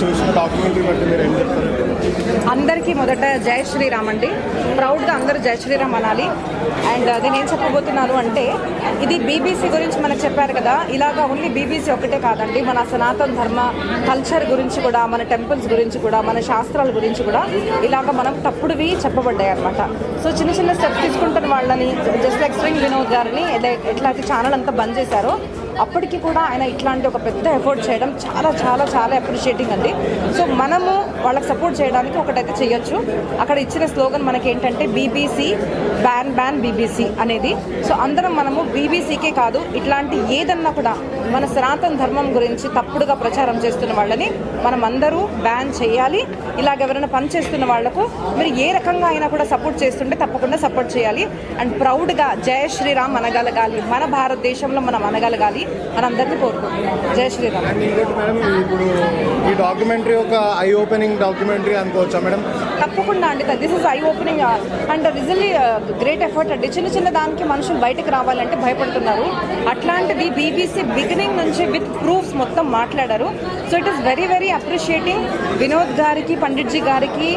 చూసిన డాక్యుమెంటరీ బట్టి మీరు ఏం చెప్తారు? అందరికీ మొదట జై శ్రీరామ్ అండి. ప్రౌడ్గా అందరూ జై శ్రీరామ్ అనాలి. అండ్ నేను ఏం చెప్పబోతున్నాను అంటే, ఇది బీబీసీ గురించి మనకు చెప్పారు కదా, ఇలాగా ఓన్లీ బీబీసీ ఒకటే కాదండి, మన సనాతన ధర్మ కల్చర్ గురించి కూడా, మన టెంపుల్స్ గురించి కూడా, మన శాస్త్రాల గురించి కూడా ఇలాగ మనం తప్పుడువి చెప్పబడ్డాయి అనమాట. సో చిన్న చిన్న స్టెప్స్ తీసుకుంటున్న వాళ్ళని, జస్ట్ లైక్ స్ట్రింగ్ వినోద్ గారిని ఎట్లయితే ఛానల్ అంతా బంద్ చేశారో, అప్పటికి కూడా ఆయన ఇట్లాంటి ఒక పెద్ద ఎఫర్ట్ చేయడం చాలా చాలా చాలా అప్రిషియేటింగ్ అండి. సో మనము వాళ్ళకి సపోర్ట్ చేయడానికి ఒకటైతే చేయొచ్చు. అక్కడ ఇచ్చిన స్లోగన్ మనకి ఏంటంటే బీబీసీ బ్యాన్ బ్యాన్ బీబీసీ అనేది. సో అందరం మనము బీబీసీకే కాదు, ఇట్లాంటి ఏదన్నా కూడా మన సనాతన ధర్మం గురించి తప్పుడుగా ప్రచారం చేస్తున్న వాళ్ళని మనం అందరూ బ్యాన్ చేయాలి. ఇలాగ ఎవరైనా పని చేస్తున్న వాళ్లకు మీరు ఏ రకంగా అయినా కూడా సపోర్ట్ చేస్తుంటే తప్పకుండా సపోర్ట్ చేయాలి. అండ్ ప్రౌడ్గా జయ శ్రీరామ్ అనగలగాలి, మన భారతదేశంలో మనం అనగలగాలి అని అందరినీ కోరుకుంటున్నాం. జై శ్రీరామ్. ఇప్పుడు ఈ డాక్యుమెంటరీ ఒక ఐ ఓపెనింగ్ డాక్యుమెంటరీ అనుకోవచ్చా మేడం? తప్పకుండా అండి. This is eye opening and రిజల్లీ గ్రేట్ ఎఫర్ట్ అండి. చిన్న చిన్న దానికి మనుషులు బయటకు రావాలంటే భయపడుతున్నారు. అట్లాంటిది బీబీసీ బిగినింగ్ నుంచి విత్ ప్రూఫ్స్ మొత్తం మాట్లాడారు. So it is very very appreciating. Vinod గారికి, పండిట్జీ గారికి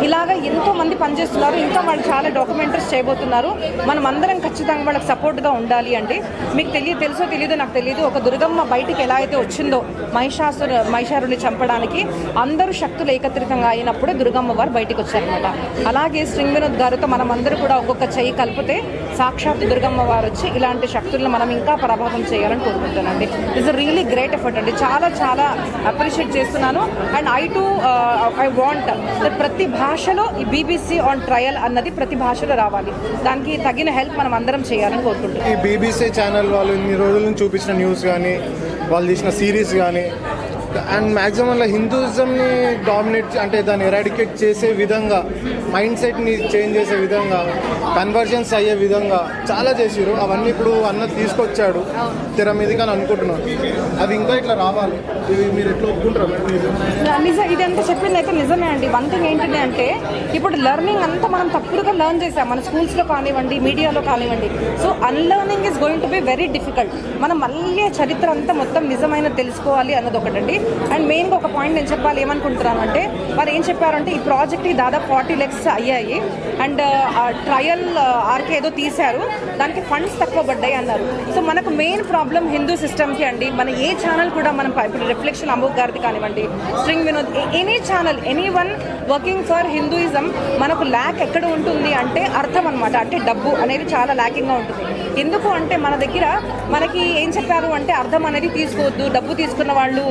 ఇలాగ ఎంతో మంది పనిచేస్తున్నారు. ఇంకా వాళ్ళు చాలా డాక్యుమెంటరీస్ చేయబోతున్నారు. మనం అందరం ఖచ్చితంగా వాళ్ళకి సపోర్ట్గా ఉండాలి అండి. మీకు తెలుసో తెలీదో నాకు తెలియదు, ఒక దుర్గమ్మ బయటికి ఎలా అయితే వచ్చిందో మహిషాసురుని చంపడానికి, అందరూ శక్తులు ఏకత్రితంగా అయినప్పుడే దుర్గమ్మ వారు బయటికి వచ్చారనమాట. అలాగే స్ట్రింగ్ వినోద్ గారితో మనం అందరూ కూడా ఒక్కొక్క చెయ్యి కలిపితే సాక్షాత్ దుర్గమ్మ వారు వచ్చి ఇలాంటి శక్తులను మనం ఇంకా ప్రభావం చేయాలని కోరుకుంటానండి. ఇట్స్ రియలీ గ్రేట్ ఎఫర్ట్ అండి. చాలా చాలా అప్రిషియేట్ చేస్తున్నాను. అండ్ ఐ వాంట్ ప్రతి భాషలో ఈ బీబీసీ ఆన్ ట్రయల్ అన్నది ప్రతి భాషలో రావాలి. దానికి తగిన హెల్ప్ మనం అందరం చేయాలని కోరుకుంటున్నాం. ఈ బీబీసీ ఛానల్ వాళ్ళు ఇన్ని రోజుల నుంచి చూపించిన న్యూస్ కానీ, వాళ్ళు తీసిన సిరీస్ కానీ, అండ్ మ్యాక్సిమం అలా హిందూయిజంని డామినేట్ అంటే దాన్ని ఎరాడికేట్ చేసే విధంగా, మైండ్ సెట్ని చేంజ్ చేసే విధంగా, కన్వర్జన్స్ అయ్యే విధంగా చాలా చేసిరు. అవన్నీ ఇప్పుడు అన్న తీసుకొచ్చాడు తెర మీదకి అని అనుకుంటున్నాను. అవి ఇంకా ఇట్లా రావాలి. ఇవి మీరు ఎట్లా ఒప్పుకుంటారు? నిజం, ఇదంతా చెప్పింది అయితే నిజమే అండి. వన్ థింగ్ ఏంటంటే అంటే, ఇప్పుడు లెర్నింగ్ అంతా మనం తప్పుడుగా లెర్న్ చేసాం, మన స్కూల్స్లో కానివ్వండి, మీడియాలో కానివ్వండి. So unlearning is going to be very difficult. మనం మళ్ళీ చరిత్ర అంతా మొత్తం నిజమైన తెలుసుకోవాలి అన్నది ఒకటండి. అండ్ మెయిన్గా ఒక పాయింట్ నేను చెప్పాలి ఏమనుకుంటున్నాను అంటే, వారు ఏం చెప్పారంటే ఈ ప్రాజెక్ట్కి దాదాపు 40 lakhs అయ్యాయి. అండ్ ట్రయల్ ఆర్కే ఏదో తీశారు, దానికి ఫండ్స్ తక్కువ పడ్డాయి అన్నారు. సో మనకు మెయిన్ ప్రాబ్లం హిందూ సిస్టమ్కి అండి. మన ఏ ఛానల్ కూడా మనం ఇప్పుడు రిఫ్లెక్షన్ అమోక్ గారిది కానివ్వండి, string Vinod, any channel, any one working for Hinduism, మనకు ల్యాక్ ఎక్కడ ఉంటుంది అంటే అర్థం అనమాట. అంటే డబ్బు అనేది చాలా ల్యాకింగ్గా ఉంటుంది. ఎందుకు అంటే మన దగ్గర మనకి ఏం చెప్పారు అంటే అర్థం అనేది తీసుకోవద్దు, డబ్బు తీసుకున్న వాళ్ళు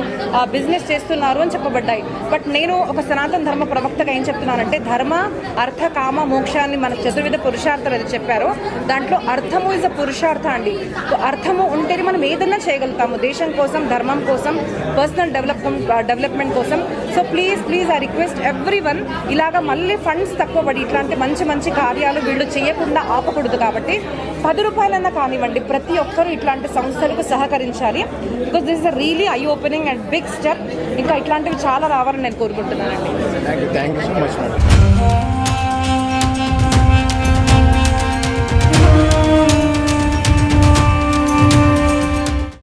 బిజినెస్ చేస్తున్నారు అని చెప్పబడ్డాయి. బట్ నేను ఒక సనాతన ధర్మ ప్రవక్తగా ఏం చెప్తున్నానంటే, ధర్మ అర్థ కామ మోక్షాన్ని మనకు చతుర్విధ పురుషార్థాలు అది చెప్పారో, దాంట్లో అర్థము ఇస్ అ పురుషార్థ అండి. సో అర్థము ఉంటేనే మనం ఏదైనా చేయగలుగుతాము, దేశం కోసం, ధర్మం కోసం, పర్సనల్ డెవలప్మెంట్ కోసం. So please I request every one, ఇలాగా మళ్ళీ ఫండ్స్ తక్కువ పడి ఇట్లాంటి మంచి కార్యాలు వీళ్ళు చేయకుండా ఆపకూడదు. కాబట్టి 10 రూపాయలన్నా కానివ్వండి, ప్రతి ఒక్కరూ ఇట్లాంటి సంస్థలకు సహకరించాలి. Because this is a really eye opening and big step. ఇంకా ఇట్లాంటివి చాలా రావాలని నేను కోరుకుంటున్నానండి. Thank you so much madam.